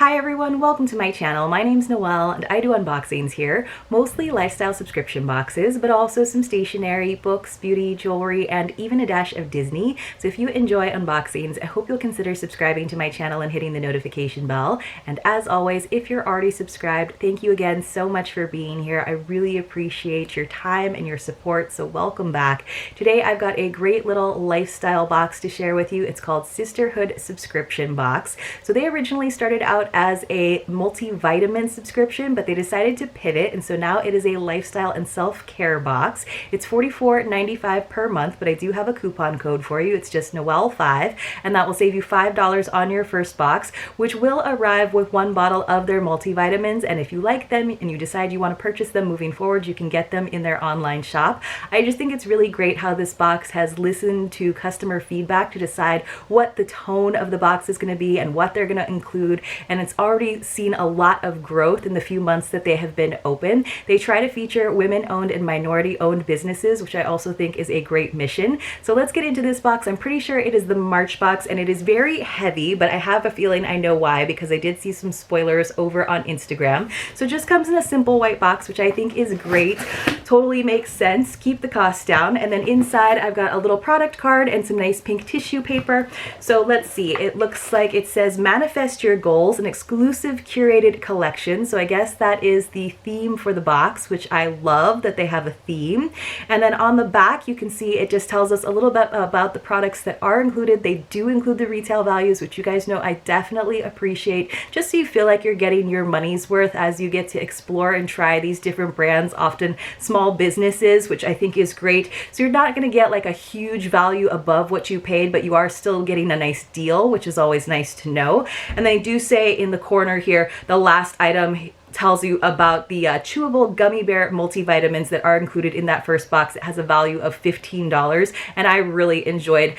Hi everyone, welcome to my channel. My name's Noelle and I do unboxings here, mostly lifestyle subscription boxes, but also some stationery, books, beauty, jewelry, and even a dash of Disney. So if you enjoy unboxings, I hope you'll consider subscribing to my channel and hitting the notification bell. And as always, if you're already subscribed, thank you again so much for being here. I really appreciate your time and your support, so welcome back. Today I've got a great little lifestyle box to share with you. It's called Sisterhood Subscription Box. So they originally started out as a multivitamin subscription, but they decided to pivot, and so now it is a lifestyle and self-care box. It's $44.95 per month, but I do have a coupon code for you. It's just Noelle5, and that will save you $5 on your first box, which will arrive with one bottle of their multivitamins. And if you like them and you decide you want to purchase them moving forward, you can get them in their online shop. I just think it's really great how this box has listened to customer feedback to decide what the tone of the box is going to be and what they're going to include, and it's already seen a lot of growth in the few months that they have been open. They try to feature women-owned and minority-owned businesses, which I also think is a great mission. So let's get into this box. I'm pretty sure it is the March box, and it is very heavy, but I have a feeling I know why, because I did see some spoilers over on Instagram. So it just comes in a simple white box, which I think is great. Totally makes sense. Keep the cost down. And then inside I've got a little product card and some nice pink tissue paper. So let's see. It looks like it says manifest your goals, an exclusive curated collection. So I guess that is the theme for the box, which I love that they have a theme. And then on the back you can see it just tells us a little bit about the products that are included. They do include the retail values, which you guys know I definitely appreciate, just so you feel like you're getting your money's worth as you get to explore and try these different brands, often small businesses, which I think is great. So you're not going to get like a huge value above what you paid, but you are still getting a nice deal, which is always nice to know. And they do say in the corner here, the last item tells you about the chewable gummy bear multivitamins that are included in that first box. It has a value of $15, and I really enjoyed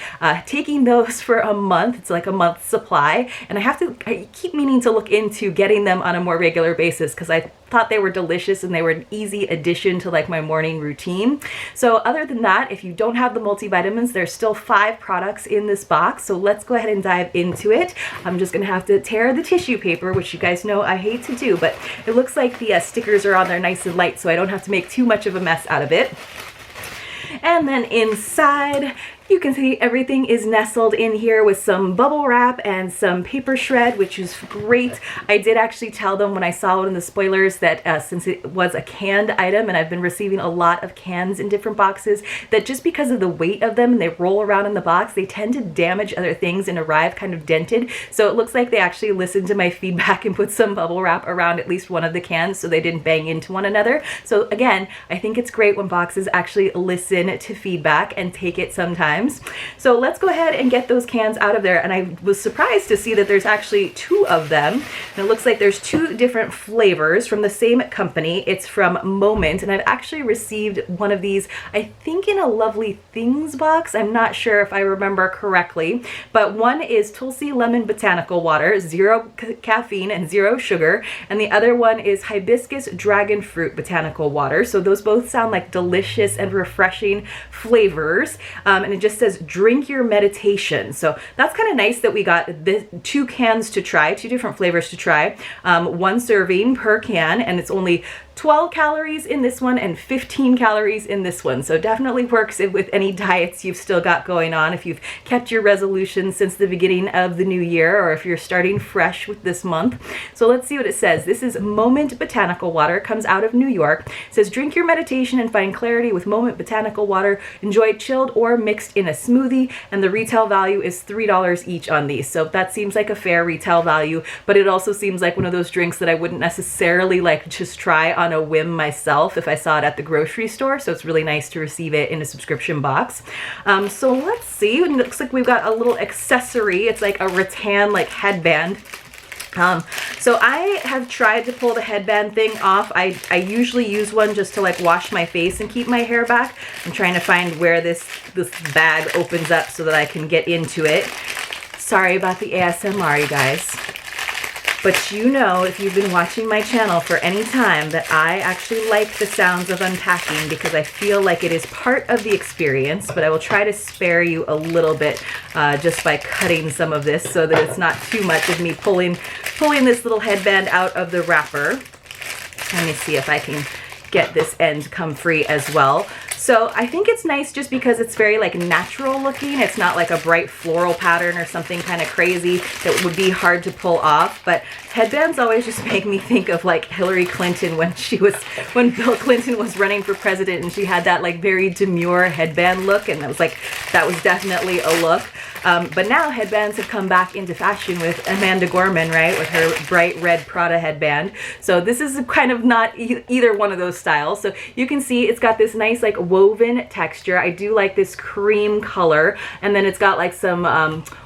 taking those for a month. It's like a month's supply, and I keep meaning to look into getting them on a more regular basis because I thought they were delicious and they were an easy addition to like my morning routine. So other than that, if you don't have the multivitamins, there's still 5 products in this box. So let's go ahead and dive into it. I'm just gonna have to tear the tissue paper, which you guys know I hate to do, but it looks like the stickers are on there nice and light, so I don't have to make too much of a mess out of it. And then inside, you can see everything is nestled in here with some bubble wrap and some paper shred, which is great. I did actually tell them when I saw it in the spoilers that since it was a canned item, and I've been receiving a lot of cans in different boxes, that just because of the weight of them and they roll around in the box, they tend to damage other things and arrive kind of dented. So it looks like they actually listened to my feedback and put some bubble wrap around at least one of the cans so they didn't bang into one another. So again, I think it's great when boxes actually listen to feedback and take it sometimes. So let's go ahead and get those cans out of there. And I was surprised to see that there's actually 2 of them. And it looks like there's 2 different flavors from the same company. It's from Moment, and I've actually received one of these, I think in a Lovely Things box. I'm not sure if I remember correctly, but one is Tulsi Lemon Botanical Water, 0 caffeine and 0 sugar, and the other one is Hibiscus Dragon Fruit Botanical Water. So those both sound like delicious and refreshing flavors, and it just says drink your meditation. So that's kind of nice that we got the 2 cans to try, 2 different flavors to try, 1 serving per can, and it's only 12 calories in this one and 15 calories in this one. So definitely works with any diets you've still got going on, if you've kept your resolutions since the beginning of the new year, or if you're starting fresh with this month. So let's see what it says. This is Moment Botanical Water, comes out of New York. It says drink your meditation and find clarity with Moment Botanical Water. Enjoy chilled or mixed in a smoothie, and the retail value is $3 each on these. So that seems like a fair retail value, but it also seems like one of those drinks that I wouldn't necessarily like just try on a whim myself if I saw it at the grocery store. So it's really nice to receive it in a subscription box. So let's see. It looks like we've got a little accessory. It's like a rattan like headband. So I have tried to pull the headband thing off. I usually use one just to like wash my face and keep my hair back. I'm trying to find where this bag opens up so that I can get into it. Sorry about the ASMR, you guys. But you know, if you've been watching my channel for any time, that I actually like the sounds of unpacking because I feel like it is part of the experience, but I will try to spare you a little bit just by cutting some of this so that it's not too much of me pulling pulling this little headband out of the wrapper. Let me see if I can get this end come free as well. So I think it's nice just because it's very like natural looking. It's not like a bright floral pattern or something kind of crazy that would be hard to pull off. But headbands always just make me think of like Hillary Clinton when Bill Clinton was running for president, and she had that like very demure headband look, and that was definitely a look. But now headbands have come back into fashion with Amanda Gorman, right, with her bright red Prada headband. So this is kind of not either one of those styles. So you can see it's got this nice like woven texture. I do like this cream color, and then it's got like some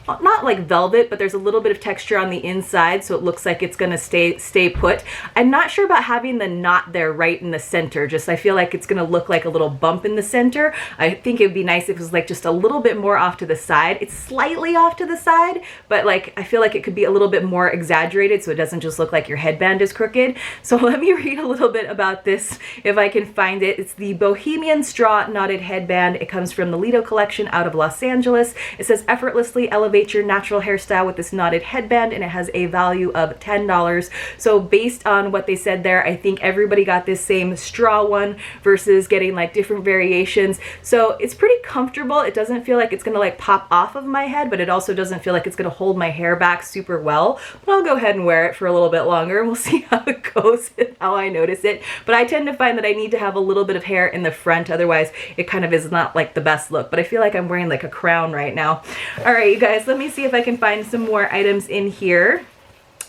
not like velvet, but there's a little bit of texture on the inside, so it looks like it's gonna stay put. I'm not sure about having the knot there right in the center. Just I feel like it's gonna look like a little bump in the center. I think it would be nice if it was like just a little bit more off to the side. It's slightly off to the side, but like I feel like it could be a little bit more exaggerated so it doesn't just look like your headband is crooked. So let me read a little bit about this if I can find it. It's the Bohemian Straw Knotted Headband. It comes from the Lido collection out of Los Angeles. It says effortlessly elevate your natural hairstyle with this knotted headband, and it has a value of $10. So based on what they said there, I think everybody got this same straw one versus getting like different variations. So it's pretty comfortable. It doesn't feel like it's gonna like pop off of my head, but it also doesn't feel like it's gonna hold my hair back super well. But I'll go ahead and wear it for a little bit longer and we'll see how it goes and how I notice it. But I tend to find that I need to have a little bit of hair in the front, otherwise it kind of is not like the best look. But I feel like I'm wearing like a crown right now. All right, you guys, let me see if I can find some more items in here.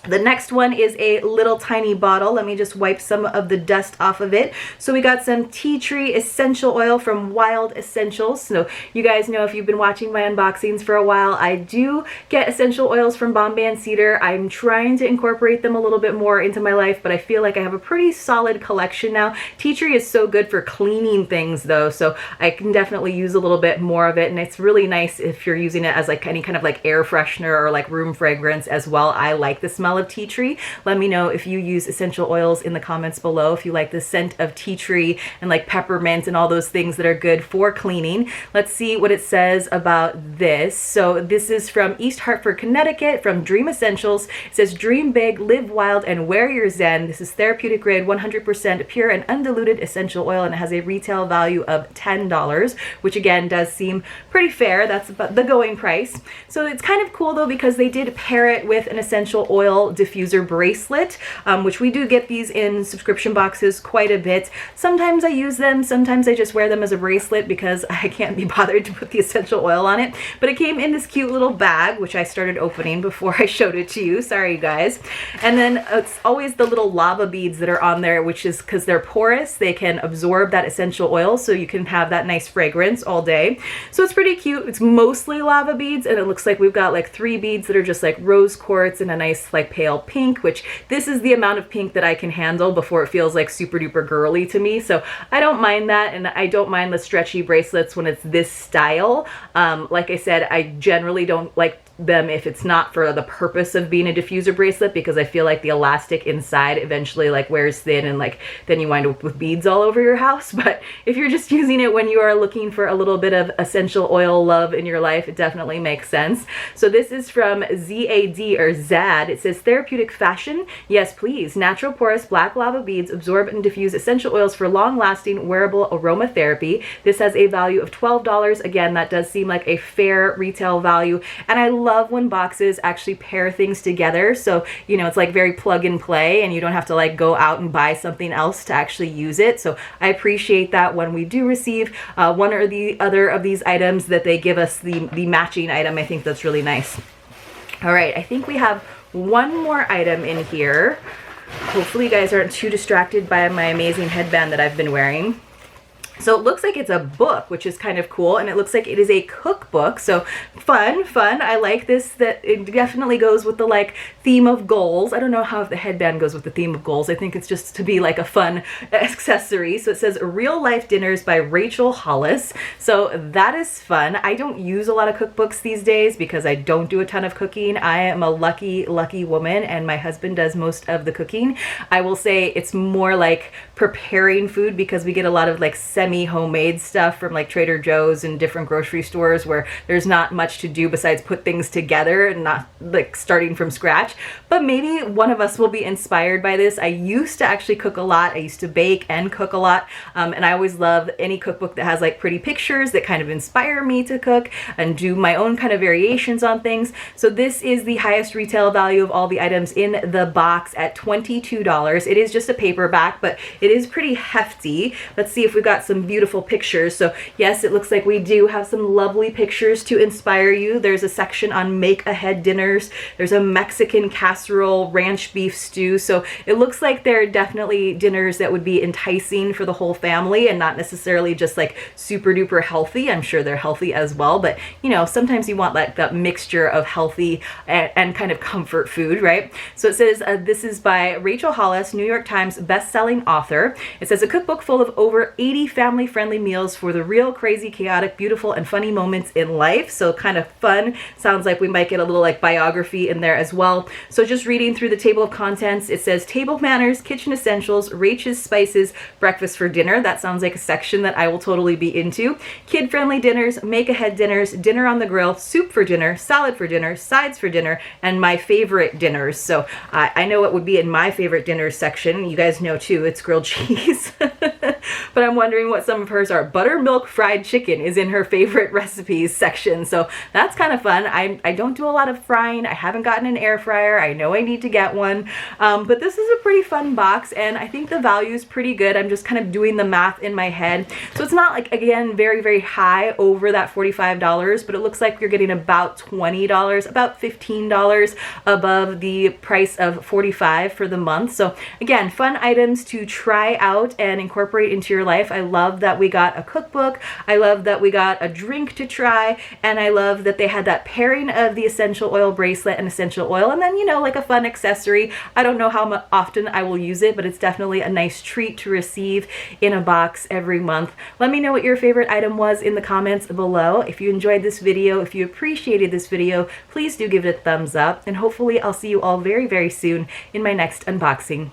The next one is a little tiny bottle. Let me just wipe some of the dust off of it. So we got some tea tree essential oil from Wild Essentials. So you guys know, if you've been watching my unboxings for a while, I do get essential oils from Bombay and Cedar. I'm trying to incorporate them a little bit more into my life, but I feel like I have a pretty solid collection now. Tea tree is so good for cleaning things though, so I can definitely use a little bit more of it, and it's really nice if you're using it as like any kind of like air freshener or like room fragrance as well. I like the smell of tea tree. Let me know if you use essential oils in the comments below, if you like the scent of tea tree and like peppermint and all those things that are good for cleaning. Let's see what it says about this. So this is from East Hartford, Connecticut, from Dream Essentials. It says, dream big, live wild, and wear your zen. This is therapeutic grade, 100% pure and undiluted essential oil, and it has a retail value of $10, which again does seem pretty fair. That's about the going price. So it's kind of cool though, because they did pair it with an essential oil diffuser bracelet, which we do get these in subscription boxes quite a bit. Sometimes I use them, sometimes I just wear them as a bracelet because I can't be bothered to put the essential oil on it. But it came in this cute little bag, which I started opening before I showed it to you. Sorry, you guys. And then it's always the little lava beads that are on there, which is because they're porous. They can absorb that essential oil, so you can have that nice fragrance all day. So it's pretty cute. It's mostly lava beads, and it looks like we've got like 3 beads that are just like rose quartz and a nice like pale pink, which this is the amount of pink that I can handle before it feels like super duper girly to me. So I don't mind that, and I don't mind the stretchy bracelets when it's this style. Like I said, I generally don't like them if it's not for the purpose of being a diffuser bracelet, because I feel like the elastic inside eventually like wears thin, and like then you wind up with beads all over your house. But if you're just using it when you are looking for a little bit of essential oil love in your life, it definitely makes sense. So this is from ZAD or ZAD. It says therapeutic fashion, yes please, natural porous black lava beads absorb and diffuse essential oils for long-lasting wearable aromatherapy. This has a value of $12. Again, that does seem like a fair retail value, and I love when boxes actually pair things together, so you know it's like very plug and play, and you don't have to like go out and buy something else to actually use it. So I appreciate that when we do receive one or the other of these items, that they give us the matching item. I think that's really nice. All right, I think we have one more item in here. Hopefully you guys aren't too distracted by my amazing headband that I've been wearing. So it looks like it's a book, which is kind of cool, and it looks like it is a cookbook. So fun. I like this, that it definitely goes with the like theme of goals. I don't know how the headband goes with the theme of goals. I think it's just to be like a fun accessory. So it says Real Life Dinners by Rachel Hollis. So that is fun. I don't use a lot of cookbooks these days because I don't do a ton of cooking. I am a lucky woman, and my husband does most of the cooking. I will say it's more like preparing food, because we get a lot of like semi-homemade stuff from like Trader Joe's and different grocery stores where there's not much to do besides put things together and not like starting from scratch. But maybe one of us will be inspired by this. I used to actually cook a lot. I used to bake and cook a lot, and I always love any cookbook that has like pretty pictures that kind of inspire me to cook and do my own kind of variations on things. So this is the highest retail value of all the items in the box at $22. It is just a paperback, but it is pretty hefty. Let's see if we've got some beautiful pictures. So yes, it looks like we do have some lovely pictures to inspire you. There's a section on make-ahead dinners. There's a Mexican casserole ranch beef stew. So it looks like they're definitely dinners that would be enticing for the whole family and not necessarily just like super duper healthy. I'm sure they're healthy as well, but you know, sometimes you want like that mixture of healthy and kind of comfort food, right? So it says this is by Rachel Hollis, New York Times best-selling author. It says a cookbook full of over 80 family-friendly meals for the real, crazy, chaotic, beautiful, and funny moments in life. So kind of fun. Sounds like we might get a little like biography in there as well. So just reading through the table of contents, it says table manners, kitchen essentials, Rach's spices, breakfast for dinner. That sounds like a section that I will totally be into. Kid-friendly dinners, make-ahead dinners, dinner on the grill, soup for dinner, salad for dinner, sides for dinner, and my favorite dinners. So I know what would be in my favorite dinners section. You guys know too, it's grilled cheese. But I'm wondering what some of hers are. Buttermilk fried chicken is in her favorite recipes section. So that's kind of fun. I don't do a lot of frying. I haven't gotten an air fryer. I know I need to get one. But this is a pretty fun box, and I think the value is pretty good. I'm just kind of doing the math in my head. So it's not like, again, very, very high over that $45, but it looks like you're getting about $20, about $15 above the price of $45 for the month. So again, fun items to try out and incorporate into your life. I love that we got a cookbook. I love that we got a drink to try, and I love that they had that pairing of the essential oil bracelet and essential oil, and then, you know, like a fun accessory. I don't know how often I will use it, but it's definitely a nice treat to receive in a box every month. Let me know what your favorite item was in the comments below. If you enjoyed this video, if you appreciated this video, please do give it a thumbs up, and hopefully I'll see you all very, very soon in my next unboxing.